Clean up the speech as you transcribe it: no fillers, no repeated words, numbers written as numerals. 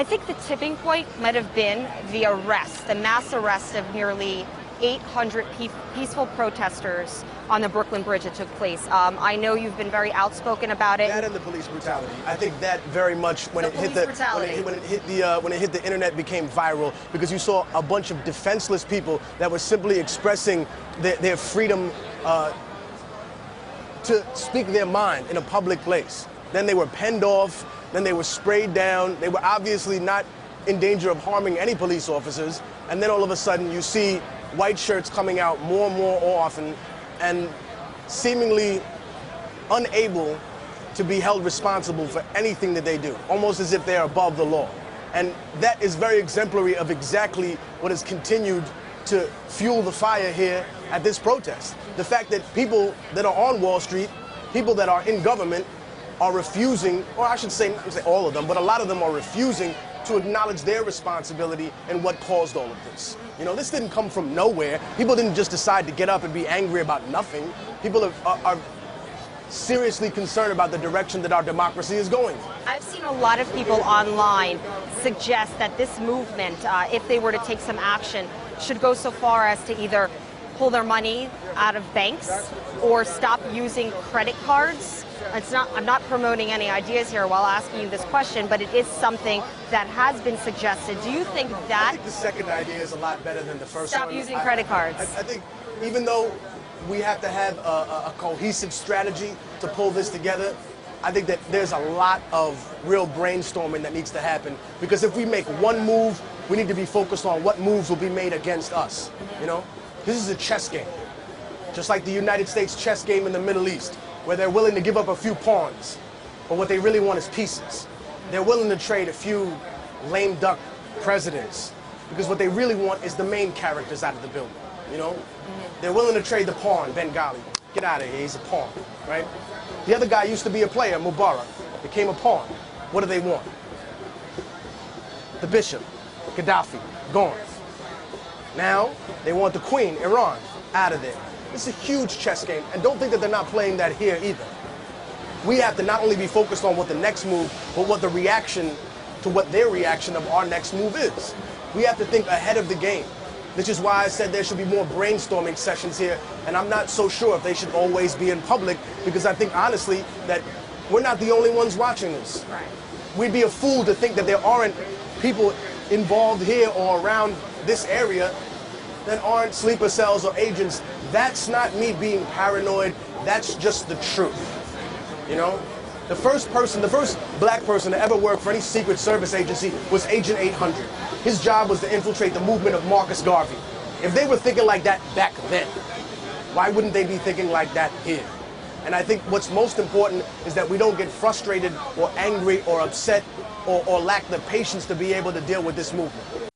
I think the tipping point might have been the arrest, the mass arrest of nearly 800 peaceful protesters on the Brooklyn Bridge that took place. I know you've been very outspoken about it. That and the police brutality. I think that very much when it hit the internet became viral because you saw a bunch of defenseless people that were simply expressing their freedom to speak their mind in a public place. Then they were penned off, then they were sprayed down. They were obviously not in danger of harming any police officers. And then all of a sudden you see white shirts coming out more and more often and seemingly unable to be held responsible for anything that they do, almost as if they're above the law. And that is very exemplary of exactly what has continued to fuel the fire here at this protest. The fact that people that are on Wall Street, people that are in government, are refusing, or I should say, not say all of them, but a lot of them are refusing to acknowledge their responsibility and what caused all of this. You know, this didn't come from nowhere. People didn't just decide to get up and be angry about nothing. People are seriously concerned about the direction that our democracy is going. I've seen a lot of people online suggest that this movement, if they were to take some action, should go so far as to either pull their money out of banks or stop using credit cards. I'm not promoting any ideas here while asking you this question, but it is something that has been suggested. Do you think that... I think the second idea is a lot better than the first one. Stop using credit cards. I think even though we have to have a cohesive strategy to pull this together, I think that there's a lot of real brainstorming that needs to happen, because if we make one move, we need to be focused on what moves will be made against us, you know? This is a chess game, just like the United States chess game in the Middle East, where they're willing to give up a few pawns, but what they really want is pieces. They're willing to trade a few lame duck presidents, because what they really want is the main characters out of the building, you know? They're willing to trade the pawn, Bengali. Get out of here, he's a pawn, right? The other guy used to be a player, Mubarak, became a pawn. What do they want? The bishop, Gaddafi, gone. Now, they want the queen, Iran, out of there. It's a huge chess game, and don't think that they're not playing that here either. We have to not only be focused on what the next move, but what the reaction to what their reaction of our next move is. We have to think ahead of the game, which is why I said there should be more brainstorming sessions here, and I'm not so sure if they should always be in public, because I think, honestly, that we're not the only ones watching this. Right. We'd be a fool to think that there aren't people involved here or around this area that aren't sleeper cells or agents. That's not me being paranoid, that's just the truth, you know? The first black person to ever work for any Secret Service agency was Agent 800. His job was to infiltrate the movement of Marcus Garvey. If they were thinking like that back then, why wouldn't they be thinking like that here? And I think what's most important is that we don't get frustrated or angry or upset or lack the patience to be able to deal with this movement.